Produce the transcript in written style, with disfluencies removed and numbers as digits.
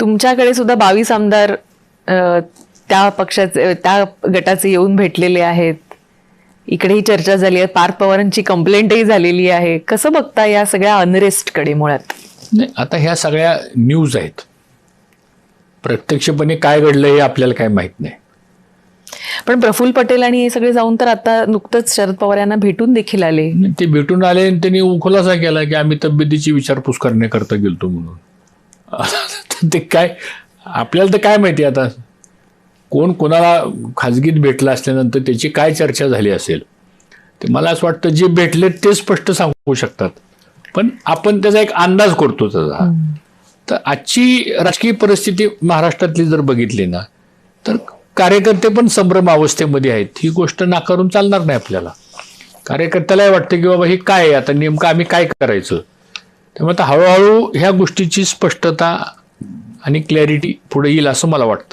तुमच्याकडे सुद्धा 22 आमदार त्या पक्षाचे त्या गटाचे येऊन भेटलेले आहेत. इकडेही चर्चा झाली आहे, पार्थ पवारांची कंप्लेंटही झालेली आहे. कसं बघता या सगळ्या अनरेस्टकडे? मुळात नाही, आता ह्या सगळ्या न्यूज आहेत, प्रत्यक्षपणे काय घडलं हे आपल्याला काय माहित नाही. पण प्रफुल्ल पटेल आणि हे सगळे जाऊन तर आता नुकतंच शरद पवार यांना भेटून देखील आले. ते भेटून आले आणि त्यांनी खुलासा केला की आम्ही तब्येतीची विचारपूस करण्याकरता गेलतो म्हणून. ते काय आपल्याला तर काय माहिती आता कोण कोणाला खाजगीत भेटला असल्यानंतर त्याची काय चर्चा झाली असेल ते मला असं वाटतं जे भेटले ते स्पष्ट सांगू शकतात, पण आपण त्याचा एक अंदाज करतो त्याचा. तर आजची राजकीय परिस्थिती महाराष्ट्रातली जर बघितली ना तर कार्यकर्ते पण संभ्रम अवस्थेमध्ये आहेत. ही गोष्ट नाकारून चालणार नाही आपल्याला. कार्यकर्त्यालाही वाटतं की बाबा हे काय आहे, आता नेमकं आम्ही काय करायचं. त्यामुळे आता हळूहळू ह्या गोष्टीची स्पष्टता आणि क्लॅरिटी पुढे येईल असं मला वाटतं.